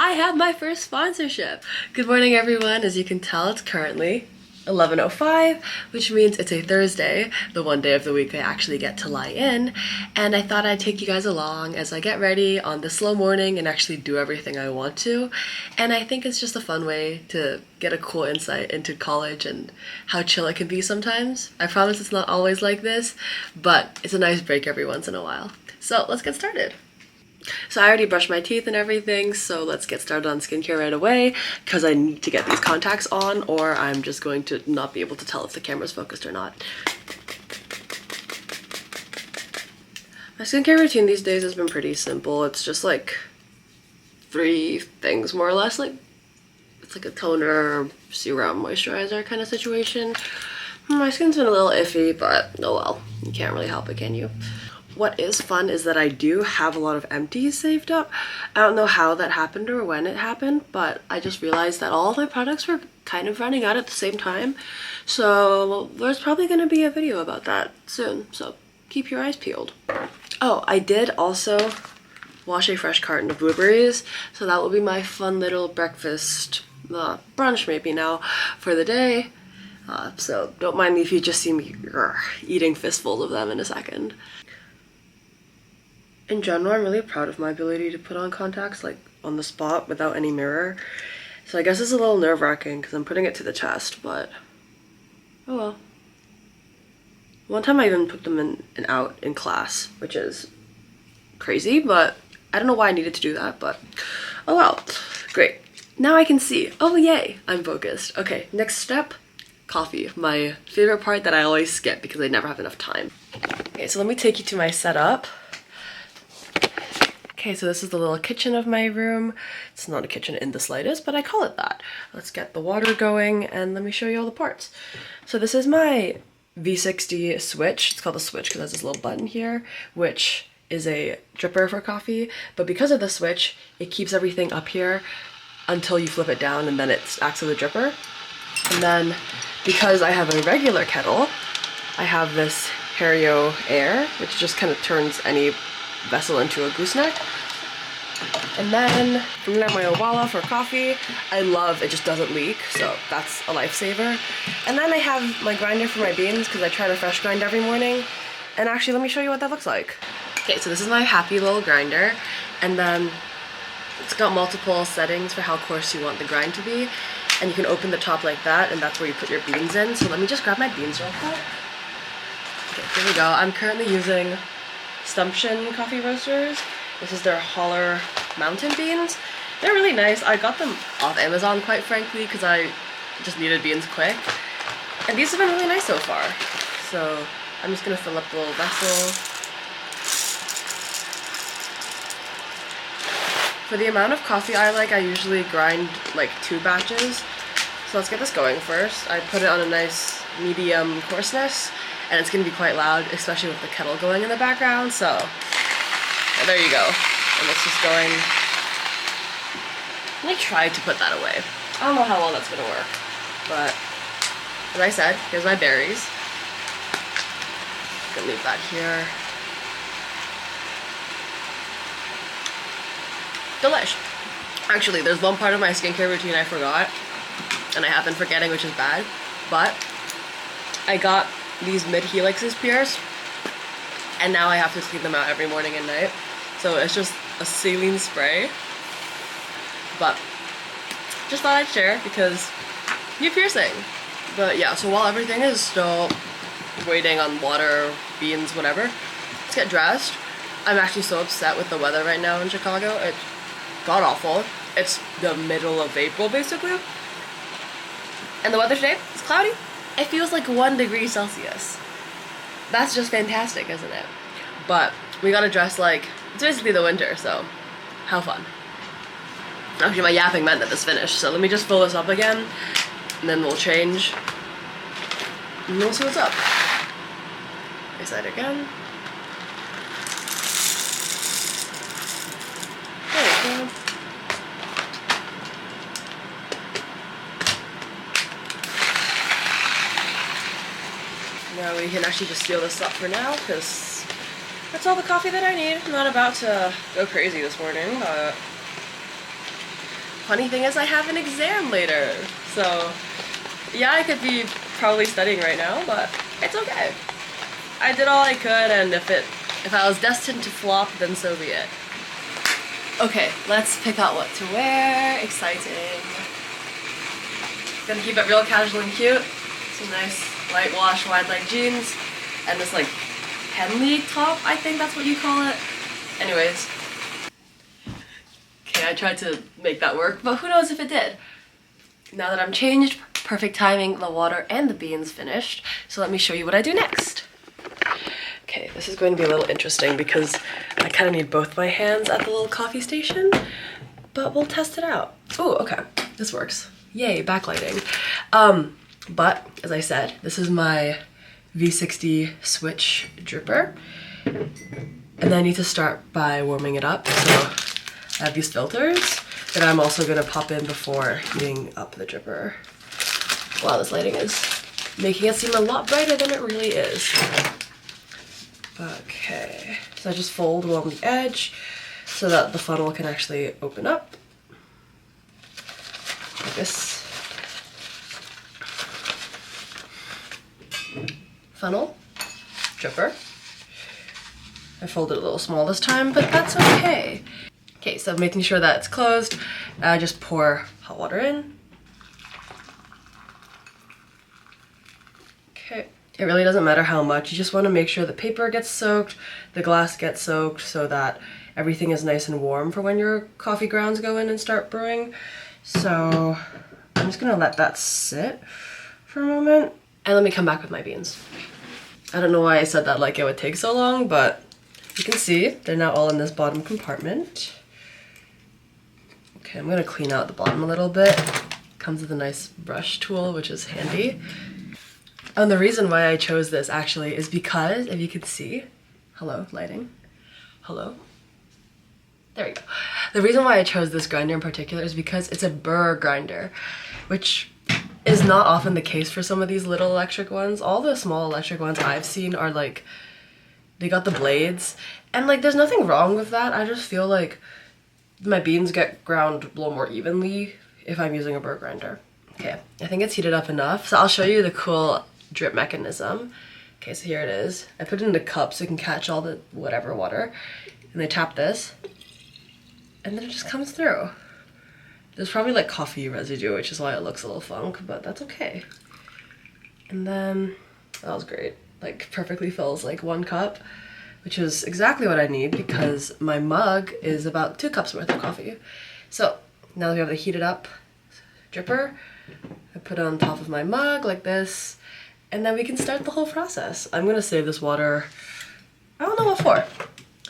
I have my first sponsorship. Good morning, everyone. As you can tell, it's currently 11:05, which means it's a Thursday, the one day of the week I actually get to lie in, and I thought I'd take you guys along as I get ready on this slow morning and actually do everything I want to. And I think it's just a fun way to get a cool insight into college and how chill it can be sometimes. I promise it's not always like this, but it's a nice break every once in a while. So let's get started. So I already brushed my teeth and everything, so let's get started on skincare right away because I need to get these contacts on or I'm just going to not be able to tell if the camera's focused or not. My skincare routine these days has been pretty simple. It's just like 3 things more or less. Like it's like a toner, serum, moisturizer kind of situation. My skin's been a little iffy, but oh well, you can't really help it, can you? What is fun is that I do have a lot of empties saved up. I don't know how that happened or when it happened, but I just realized that all of my products were kind of running out at the same time. So there's probably going to be a video about that soon, so keep your eyes peeled. Oh, I did also wash a fresh carton of blueberries, so that will be my fun little breakfast, brunch maybe now, for the day. So don't mind me if you just see me eating fistfuls of them in a second. In general, I'm really proud of my ability to put on contacts like on the spot without any mirror. So I guess it's a little nerve-wracking because I'm putting it to the test, but oh well. One time I even put them in and out in class, which is crazy, but I don't know why I needed to do that, but oh well. Great. Now I can see. Oh yay, I'm focused. Okay, next step, coffee. My favorite part that I always skip because I never have enough time. Okay, so let me take you to my setup. Okay, so this is the little kitchen of my room. It's not a kitchen in the slightest, but I call it that. Let's get the water going and let me show you all the parts. So this is my V60 switch. It's called a switch because it has this little button here, which is a dripper for coffee. But because of the switch, it keeps everything up here until you flip it down and then it acts as a dripper. And then because I have a regular kettle, I have this Hario Air, which just kind of turns any vessel into a gooseneck. And then I'm gonna have my Owala for coffee. I love it, just doesn't leak, so that's a lifesaver. And then I have my grinder for my beans because I try to fresh grind every morning. And actually, let me show you what that looks like. Okay, so this is my happy little grinder, and then it's got multiple settings for how coarse you want the grind to be. And you can open the top like that, and that's where you put your beans in. So let me just grab my beans real quick. Okay, here we go. I'm currently using Stumption coffee roasters. This is their Holler Mountain beans. They're really nice. I got them off Amazon, quite frankly, because I just needed beans quick. And these have been really nice so far. So I'm just gonna fill up the little vessel. For the amount of coffee I like, I usually grind like 2 batches. So let's get this going first. I put it on a nice medium coarseness. And it's going to be quite loud, especially with the kettle going in the background, so yeah, there you go. And it's just going. I tried to put that away. I don't know how well that's going to work, but as I said, here's my berries. I'm going to leave that here. Delish. Actually, there's one part of my skincare routine I forgot, and I have been forgetting, which is bad, but I got these mid-helixes pierced, and now I have to clean them out every morning and night. So it's just a saline spray, but just thought I'd share because new piercing. But yeah, so while everything is still waiting on water, beans, whatever, let's get dressed. I'm actually so upset with the weather right now in Chicago. It's god-awful. It's the middle of April, basically. And the weather today is cloudy. It feels like 1 degree Celsius. That's just fantastic, isn't it? But we gotta dress like it's basically the winter, so how fun. Actually, my yapping meant that this finished, so let me just fill this up again, and then we'll change, and we'll see what's up. This side again. There we go. Now we can actually just seal this up for now, because That's all the coffee that I need. I'm not about to go crazy this morning, but funny thing is I have an exam later. So yeah, I could be probably studying right now, but it's okay. I did all I could, and if I was destined to flop, then so be it. Okay, let's pick out what to wear. Exciting. Gonna keep it real casual and cute. Some nice light wash wide leg jeans and this like Henley top, I think that's what you call it. Anyways. Okay, I tried to make that work, but who knows if it did. Now that I'm changed, perfect timing, the water and the beans finished. So let me show you what I do next. Okay, this is going to be a little interesting because I kind of need both my hands at the little coffee station, but we'll test it out. Oh, okay, this works. Yay, backlighting. But as I said, this is my V60 switch dripper, and I need to start by warming it up. So I have these filters that I'm also gonna pop in before heating up the dripper. Wow, this lighting is making it seem a lot brighter than it really is. Okay, so I just fold along the edge so that the funnel can actually open up. Like this. Funnel, dripper. I folded a little small this time, but that's okay. Okay, so making sure that it's closed, I just pour hot water in. Okay, it really doesn't matter how much, you just want to make sure the paper gets soaked, the glass gets soaked, so that everything is nice and warm for when your coffee grounds go in and start brewing. So I'm just gonna let that sit for a moment, and let me come back with my beans. I don't know why I said that like it would take so long, but you can see they're now all in this bottom compartment. Okay, I'm gonna clean out the bottom a little bit. Comes with a nice brush tool, which is handy. And the reason why I chose this actually is because, if you can see, hello, lighting, hello. There we go. The reason why I chose this grinder in particular is because it's a burr grinder, which is not often the case for some of these little electric ones. All the small electric ones I've seen are like, they got the blades, and like there's nothing wrong with that. I just feel like my beans get ground a little more evenly if I'm using a burr grinder. Okay, I think it's heated up enough, so I'll show you the cool drip mechanism. Okay, so here it is. I put it in a cup so it can catch all the whatever water, and I tap this, and then it just comes through. There's probably like coffee residue, which is why it looks a little funk, but that's okay. And then, that was great. Like perfectly fills like 1 cup, which is exactly what I need because my mug is about 2 cups worth of coffee. So now that we have the heated up dripper, I put it on top of my mug like this, and then we can start the whole process. I'm gonna save this water, I don't know what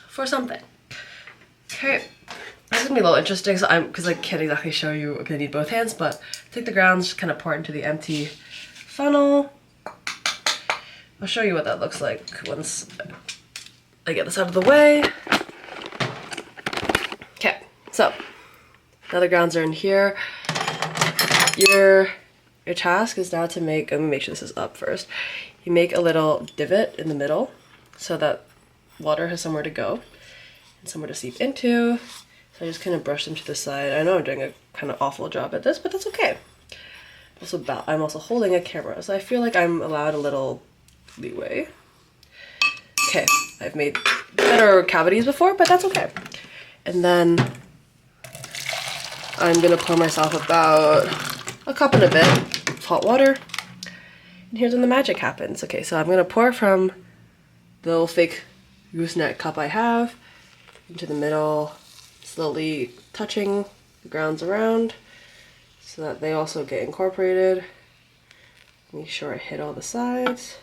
for something. Okay. This is gonna be a little interesting, so because I can't exactly show you, I'm gonna need both hands, but take the grounds, just kind of pour it into the empty funnel. I'll show you what that looks like once I get this out of the way. Okay, so now the grounds are in here. Your task is now to make, let me make sure this is up first. You make a little divot in the middle so that water has somewhere to go and somewhere to seep into. So I just kind of brush them to the side. I know I'm doing a kind of awful job at this, but that's okay. I'm also holding a camera, so I feel like I'm allowed a little leeway. Okay, I've made better cavities before, but that's okay. And then I'm gonna pour myself about a cup and a bit of hot water. And here's when the magic happens. Okay, so I'm gonna pour from the little fake gooseneck cup I have into the middle, slowly touching the grounds around so that they also get incorporated. Make sure I hit all the sides.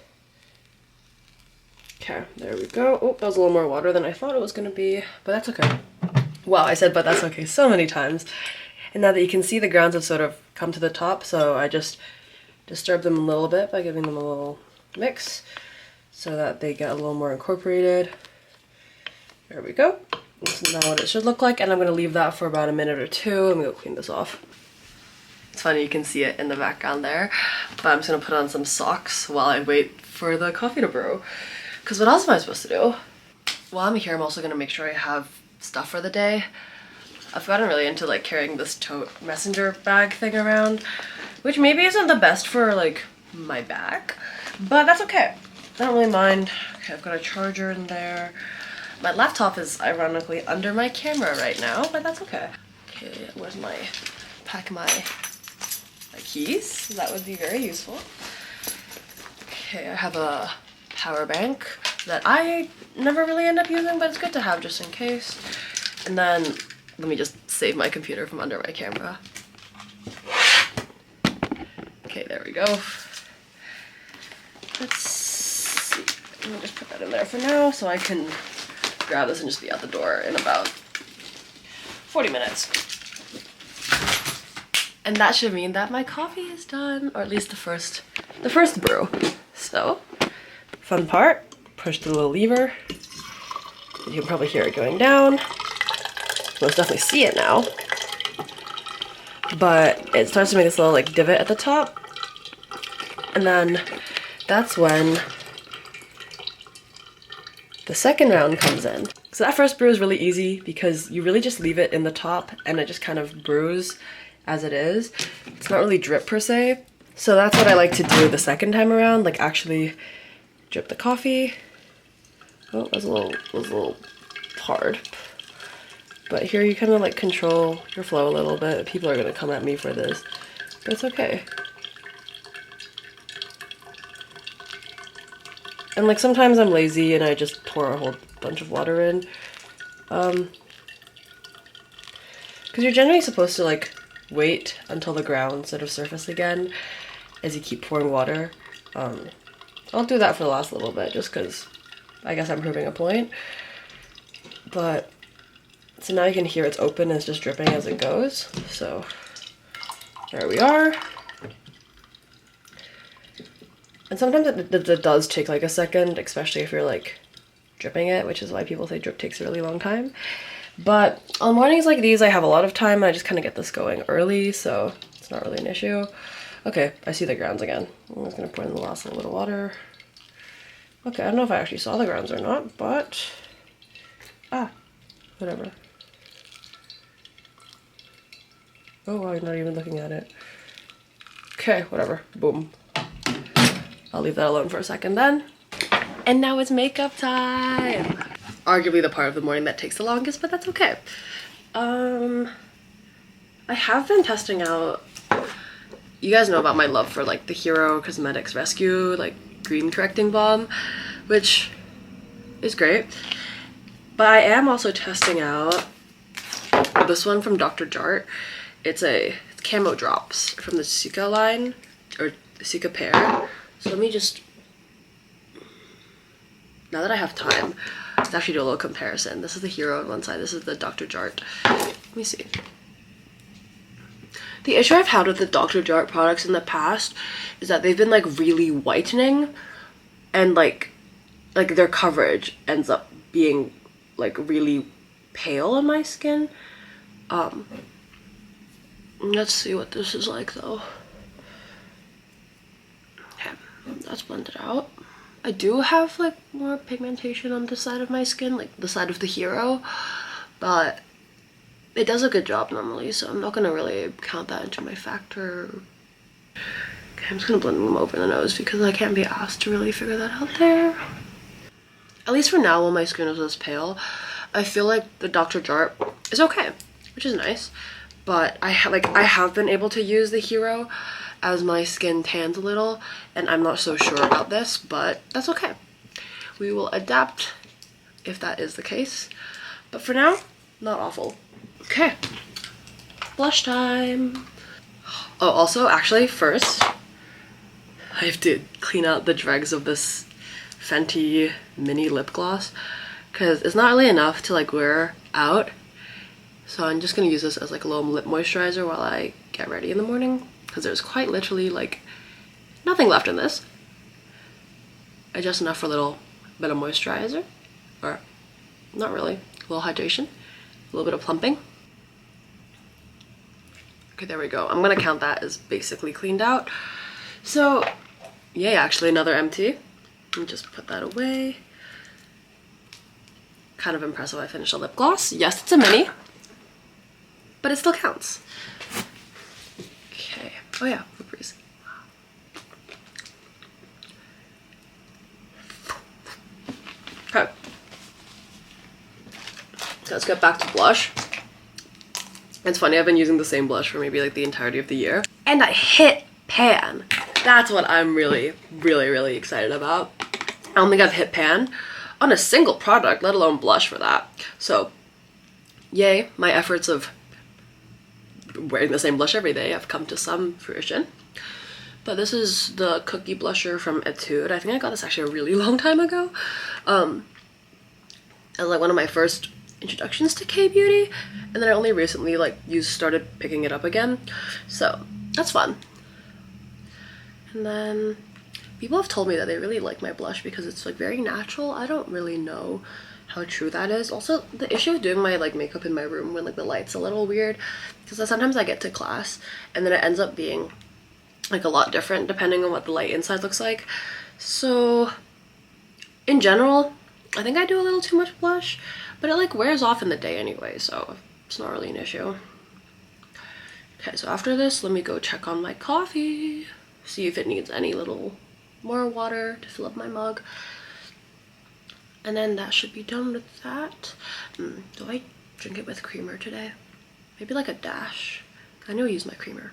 Okay, there we go. Oh, that was a little more water than I thought it was gonna be, but that's okay. Wow, I said but that's okay so many times. And now that you can see, the grounds have sort of come to the top, so I just disturb them a little bit by giving them a little mix so that they get a little more incorporated. There we go. This is now what it should look like, and I'm gonna leave that for about a minute or two. Let me go clean this off. It's funny, you can see it in the background there, but I'm just gonna put on some socks while I wait for the coffee to brew. Because what else am I supposed to do? While I'm here, I'm also gonna make sure I have stuff for the day. I've gotten really into like carrying this tote messenger bag thing around, which maybe isn't the best for like my back, but that's okay. I don't really mind. Okay, I've got a charger in there. My laptop is ironically under my camera right now, but that's okay. Okay, where's my my keys? That would be very useful. Okay, I have a power bank that I never really end up using, but it's good to have just in case. And then let me just save my computer from under my camera. Okay, there we go. Let's see. Let me just put that in there for now so I can grab this and just be out the door in about 40 minutes. And that should mean that my coffee is done, or at least the first brew. So, fun part, push the little lever. You can probably hear it going down. Most definitely see it now. But it starts to make this little like divot at the top. And then that's when the second round comes in. So that first brew is really easy because you really just leave it in the top and it just kind of brews as it is. It's not really drip per se. So that's what I like to do the second time around, like actually drip the coffee. Oh, that was a little hard. But here you kind of like control your flow a little bit. People are gonna come at me for this, but it's okay. And like sometimes I'm lazy and I just pour a whole bunch of water in. Because you're generally supposed to like wait until the ground sort of surface again as you keep pouring water. I'll do that for the last little bit just because I guess I'm proving a point. But so now you can hear it's open and it's just dripping as it goes. So there we are. And sometimes it does take like a second, especially if you're like dripping it, which is why people say drip takes a really long time. But on mornings like these, I have a lot of time. I just kind of get this going early, so it's not really an issue. Okay, I see the grounds again. I'm just gonna pour in the last little bit of water. Okay, I don't know if I actually saw the grounds or not, but whatever. Oh, I'm not even looking at it. Okay, whatever. Boom. I'll leave that alone for a second then. And now it's makeup time! Arguably the part of the morning that takes the longest, but that's okay. I have been testing out, you guys know about my love for like the Hero Cosmetics Rescue, like green correcting balm, which is great. But I am also testing out this one from Dr. Jart. It's Camo Drops from the Cica line, or the Cica pair. So let me just, now that I have time, let's actually do a little comparison. This is the Hero on one side, this is the Dr. Jart. Let me see. The issue I've had with the Dr. Jart products in the past is that they've been like really whitening, and like their coverage ends up being like really pale on my skin. Let's see what this is like though. Okay, that's blended out. I do have like more pigmentation on this side of my skin, like the side of the Hero, but it does a good job normally, so I'm not gonna really count that into my factor. Okay, I'm just gonna blend them over the nose because I can't be asked to really figure that out there. At least for now, while my skin is this pale, I feel like the Dr. Jart is okay, which is nice. But I have been able to use the Hero as my skin tans a little, and I'm not so sure about this, but that's okay. We will adapt if that is the case. But for now, not awful. Okay, blush time. Oh, also, actually, first, I have to clean out the dregs of this Fenty mini lip gloss because it's not really enough to like wear out. So I'm just gonna use this as like a little lip moisturizer while I get ready in the morning because there's quite literally like nothing left in this. Just enough for a little bit of moisturizer, or not really, a little hydration, a little bit of plumping. Okay, there we go. I'm gonna count that as basically cleaned out. So, yay, actually another empty. Let me just put that away. Kind of impressive I finished a lip gloss. Yes, it's a mini. but it still counts. Okay. Oh yeah, blueberries. Okay. Let's get back to blush. It's funny, I've been using the same blush for maybe like the entirety of the year. And I hit pan. That's what I'm really, really excited about. I don't think I've hit pan on a single product, let alone blush for that. So, yay, my efforts of wearing the same blush every day have come to some fruition. But this is the cookie blusher from Etude. I think I got this actually a really long time ago. It was like one of my first introductions to K-beauty, and then I only recently like started picking it up again, so that's fun. And then people have told me that they really like my blush because it's like very natural. I don't really know how true that is. Also, the issue with doing my like makeup in my room when like the light's a little weird, because sometimes I get to class and then it ends up being like a lot different depending on what the light inside looks like. So in general, I think I do a little too much blush, but it like wears off in the day anyway, so it's not really an issue. Okay, so after this, let me go check on my coffee, see if it needs any little more water to fill up my mug. And then that should be done with that. Do I drink it with creamer today? Maybe like a dash. I know I use my creamer.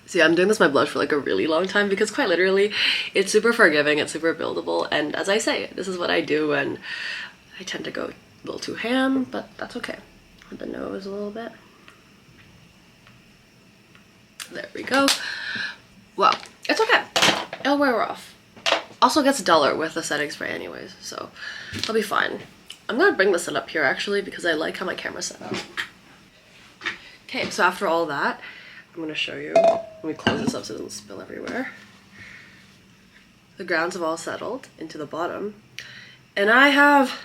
See, I'm doing this my blush for like a really long time because quite literally it's super forgiving, it's super buildable, and as I say, this is what I do, and I tend to go a little too ham, but that's okay. On the nose a little bit. There we go. Well, it's okay. It'll wear off. Also gets duller with the setting spray anyways, so I'll be fine. I'm gonna bring this up here actually because I like how my camera's set up. Okay, so after all that, I'm gonna show you. Let me close this up so it doesn't spill everywhere. The grounds have all settled into the bottom, and I have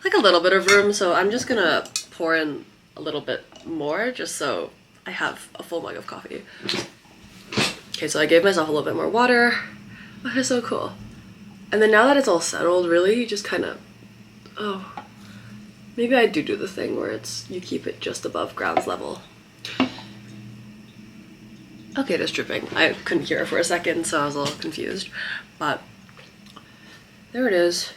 like a little bit of room, so I'm just gonna pour in a little bit more just so I have a full mug of coffee. Okay, so I gave myself a little bit more water. Oh, it's so cool. And then now that it's all settled, really, you just kind of, oh, maybe I do the thing where you keep it just above grounds level. Okay, it is dripping. I couldn't hear it for a second, so I was a little confused, but there it is.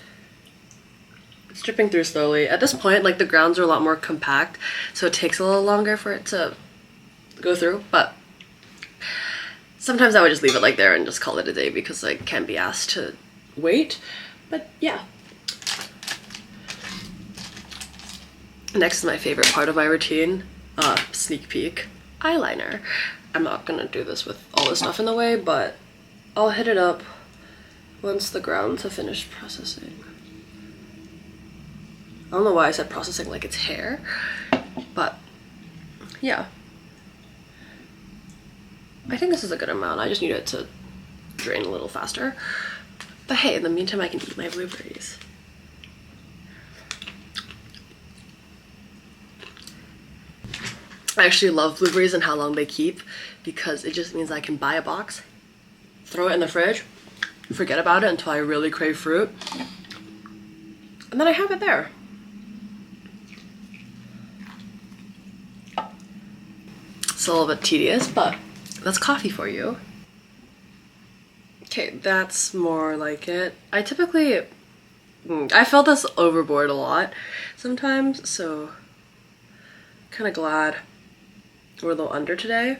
It's dripping through slowly. At this point, like the grounds are a lot more compact, so it takes a little longer for it to go through, but sometimes I would just leave it like there and just call it a day because I can't be asked to wait, but yeah. Next is my favorite part of my routine, sneak peek, eyeliner. I'm not gonna do this with all the stuff in the way, but I'll hit it up once the grounds have finished processing. I don't know why I said processing like it's hair, but yeah. I think this is a good amount. I just need it to drain a little faster. But hey, in the meantime, I can eat my blueberries. I actually love blueberries and how long they keep because it just means I can buy a box, throw it in the fridge, forget about it until I really crave fruit, and then I have it there. It's a little bit tedious, but that's coffee for you. Okay, that's more like it. I typically, I felt this overboard a lot sometimes, so kind of glad we're a little under today.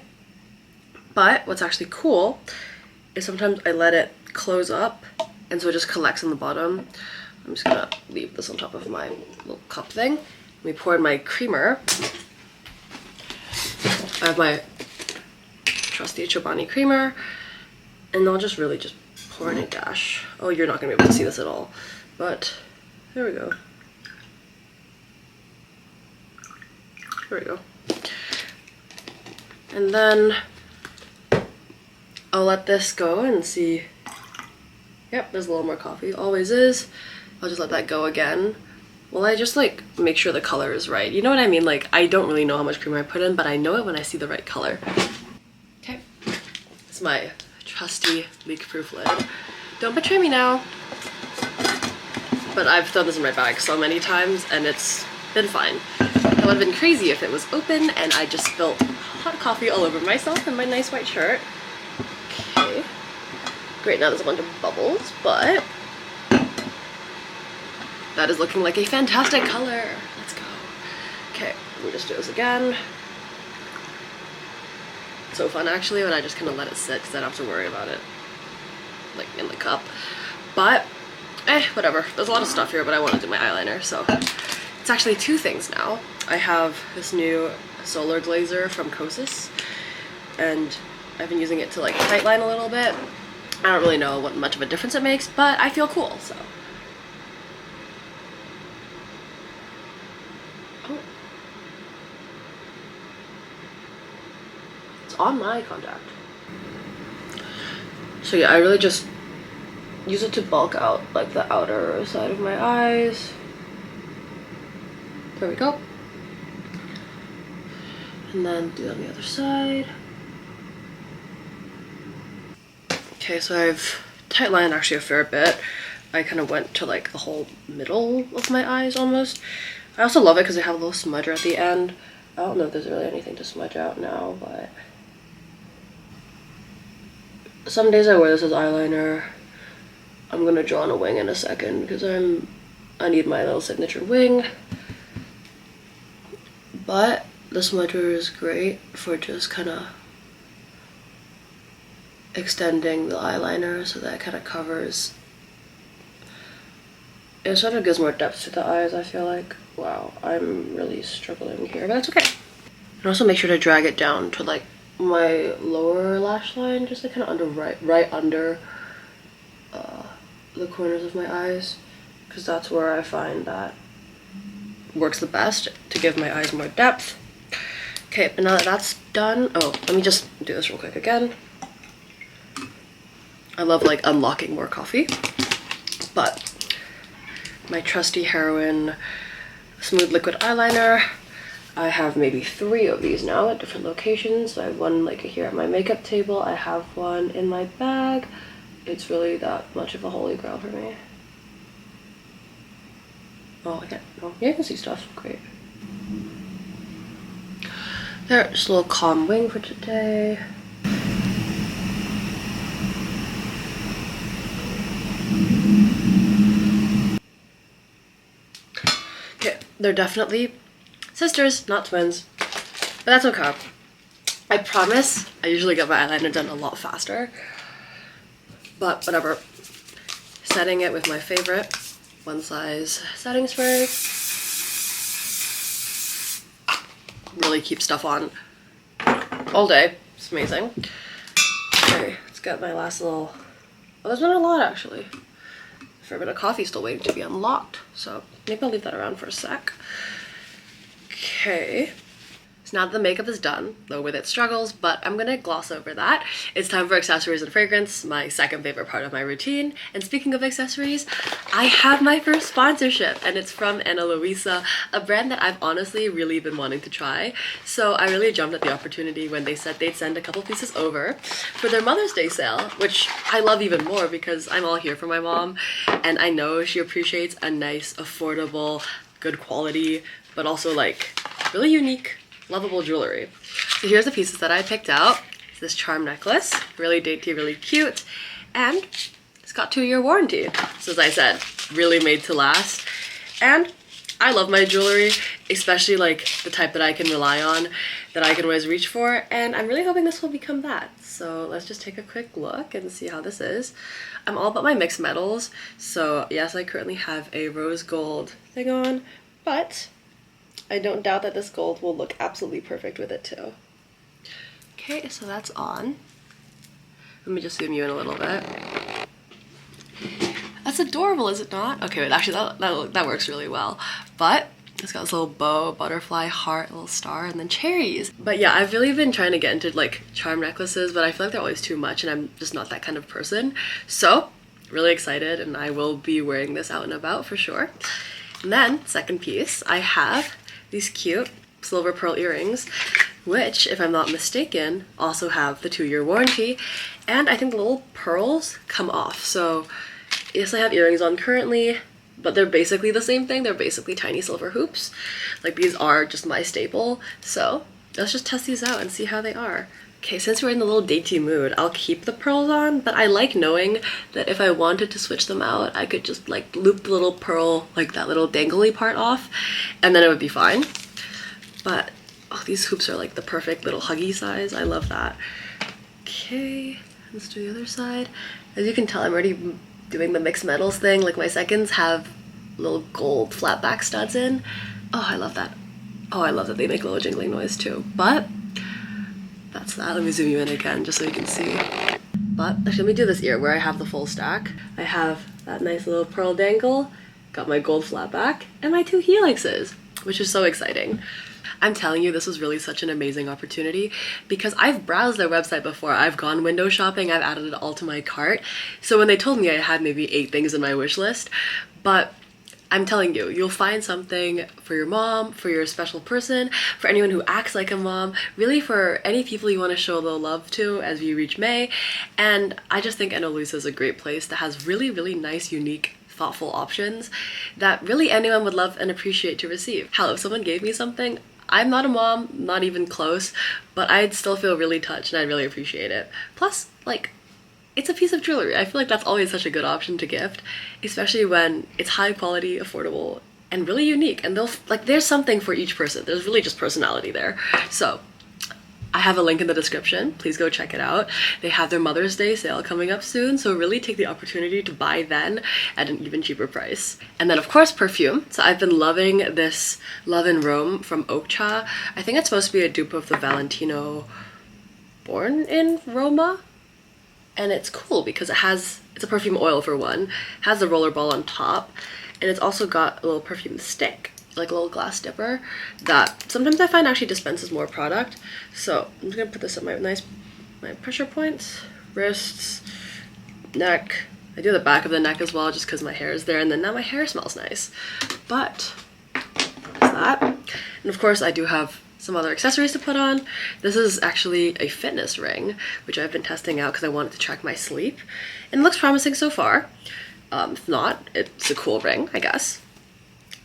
But what's actually cool is sometimes I let it close up and so it just collects on the bottom. I'm just gonna leave this on top of my little cup thing. Let me pour in my creamer. I have my trusty Chobani creamer, and I'll just really just pour in a dash. Oh, you're not gonna be able to see this at all, but there we go. There we go. And then I'll let this go and see. Yep, there's a little more coffee, always is. I'll just let that go again. Well, I just like make sure the color is right. You know what I mean? Like, I don't really know how much creamer I put in, but I know it when I see the right color. Okay, it's my trusty leak-proof lid. Don't betray me now. But I've thrown this in my bag so many times and it's been fine. It would have been crazy if it was open and I just spilled hot coffee all over myself and my nice white shirt. Okay. Great, now there's a bunch of bubbles, but that is looking like a fantastic color. Let's go. Okay, let me just do this again. It's so fun actually when I just kind of let it sit because I don't have to worry about it like in the cup. But whatever. There's a lot of stuff here, but I want to do my eyeliner, so it's actually two things now. I have this new solar glazer from Kosas, and I've been using it to like tightline a little bit. I don't really know what much of a difference it makes, but I feel cool, so. Oh. It's on my contact. So yeah, I really just use it to bulk out like the outer side of my eyes. There we go. And then do it on the other side. Okay, so I've tightlined actually a fair bit. I kind of went to like the whole middle of my eyes almost. I also love it because they have a little smudger at the end. I don't know if there's really anything to smudge out now, but some days I wear this as eyeliner. I'm gonna draw on a wing in a second because I need my little signature wing. But the smudger is great for just kind of extending the eyeliner so that it kind of covers. It sort of gives more depth to the eyes, I feel like. Wow, I'm really struggling here, but that's okay. And also make sure to drag it down to like my lower lash line, just like kind of under right under the corners of my eyes, because that's where I find that works the best to give my eyes more depth. Okay, but now that that's done, oh, let me just do this real quick again. I love like unlocking more coffee, but my trusty Heroin smooth liquid eyeliner, I have maybe 3 of these now at different locations. So I have one like here at my makeup table, I have one in my bag. It's really that much of a holy grail for me. Oh, I can't, oh, yeah, I can see stuff, great. There, just a little calm wing for today. Okay, they're definitely sisters, not twins, but that's okay. I promise I usually get my eyeliner done a lot faster, but whatever. Setting it with my favorite One Size setting spray. Really keep stuff on all day. It's amazing. Okay, let's get my last little, oh, there's been a lot actually. A fair bit of coffee still waiting to be unlocked, so maybe I'll leave that around for a sec. Okay. So now that the makeup is done, though with its struggles, but I'm gonna gloss over that. It's time for accessories and fragrance, my second favorite part of my routine. And speaking of accessories, I have my first sponsorship, and it's from Luisa, a brand that I've honestly really been wanting to try. So I really jumped at the opportunity when they said they'd send a couple pieces over for their Mother's Day sale, which I love even more because I'm all here for my mom, and I know she appreciates a nice, affordable, good quality, but also like really unique, lovable jewelry. So here's the pieces that I picked out. It's this charm necklace, really dainty, really cute, and it's got 2-year warranty. So as I said, really made to last. And I love my jewelry, especially like the type that I can rely on, that I can always reach for, and I'm really hoping this will become that. So let's just take a quick look and see how this is. I'm all about my mixed metals, so yes, I currently have a rose gold thing on, but I don't doubt that this gold will look absolutely perfect with it too. Okay, so that's on. Let me just zoom you in a little bit. That's adorable, is it not? Okay, wait, actually that works really well. But it's got this little bow, butterfly, heart, little star, and then cherries. But yeah, I've really been trying to get into like charm necklaces, but I feel like they're always too much and I'm just not that kind of person. So, really excited, and I will be wearing this out and about for sure. And then, second piece, I have these cute silver pearl earrings, which, if I'm not mistaken, also have the 2-year warranty. And I think the little pearls come off. So yes, I have earrings on currently, but they're basically the same thing. They're basically tiny silver hoops. Like, these are just my staple. So let's just test these out and see how they are. Okay, since we're in the little dainty mood, I'll keep the pearls on, but I like knowing that if I wanted to switch them out, I could just like loop the little pearl, like that little dangly part off, and then it would be fine. But oh, these hoops are like the perfect little huggy size. I love that. Okay, let's do the other side. As you can tell, I'm already doing the mixed metals thing. Like, my seconds have little gold flat back studs in. Oh, I love that. Oh, I love that they make a little jingling noise too. But that's that. Let me zoom you in again just so you can see. But actually, let me do this ear where I have the full stack. I have that nice little pearl dangle, got my gold flat back, and my 2 helixes, which is so exciting. I'm telling you, this was really such an amazing opportunity because I've browsed their website before. I've gone window shopping, I've added it all to my cart. So when they told me I had maybe 8 things in my wish list, but I'm telling you, you'll find something for your mom, for your special person, for anyone who acts like a mom, really for any people you want to show a little love to as we reach May. And I just think Luisa is a great place that has really, really nice, unique, thoughtful options that really anyone would love and appreciate to receive. Hell, if someone gave me something, I'm not a mom, not even close, but I'd still feel really touched and I'd really appreciate it. Plus, like, it's a piece of jewelry. I feel like that's always such a good option to gift, especially when it's high quality, affordable, and really unique. And they'll, like, there's something for each person. There's really just personality there. So I have a link in the description. Please go check it out. They have their Mother's Day sale coming up soon, so really take the opportunity to buy then at an even cheaper price. And then of course, perfume. So I've been loving this Love in Rome from Okcha. I think it's supposed to be a dupe of the Valentino Born in Roma. And it's cool because it's a perfume oil for one, has the roller ball on top, and it's also got a little perfume stick, like a little glass dipper, that sometimes I find actually dispenses more product. So I'm just gonna put this at my pressure points, wrists, neck. I do the back of the neck as well just because my hair is there, and then now my hair smells nice. But that's that. And of course I do have some other accessories to put on. This is actually a fitness ring, which I've been testing out because I wanted to track my sleep. And it looks promising so far. If not, it's a cool ring, I guess.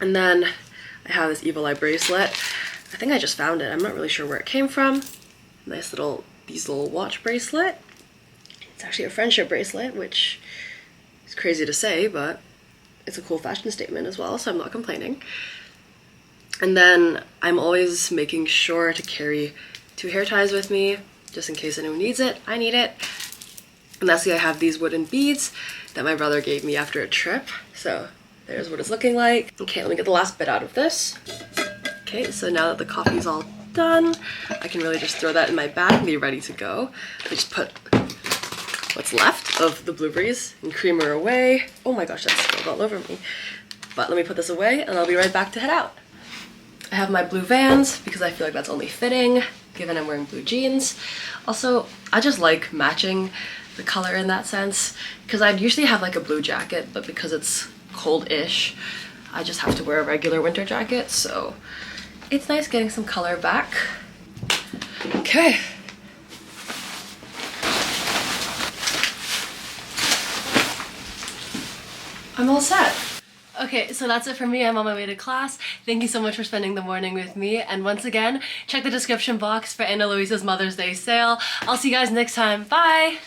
And then I have this Evil Eye bracelet. I think I just found it. I'm not really sure where it came from. Nice little, these little watch bracelet. It's actually a friendship bracelet, which is crazy to say, but it's a cool fashion statement as well, so I'm not complaining. And then I'm always making sure to carry 2 hair ties with me, just in case anyone needs it. I need it. And lastly, I have these wooden beads that my brother gave me after a trip. So there's what it's looking like. Okay, let me get the last bit out of this. Okay, so now that the coffee's all done, I can really just throw that in my bag and be ready to go. I just put what's left of the blueberries and creamer away. Oh my gosh, that spilled all over me. But let me put this away and I'll be right back to head out. I have my blue Vans because I feel like that's only fitting given I'm wearing blue jeans. Also, I just like matching the color in that sense because I'd usually have like a blue jacket, but because it's cold-ish, I just have to wear a regular winter jacket, so it's nice getting some color back. Okay. I'm all set. Okay, so that's it for me. I'm on my way to class. Thank you so much for spending the morning with me. And once again, check the description box for Luisa's Mother's Day sale. I'll see you guys next time. Bye!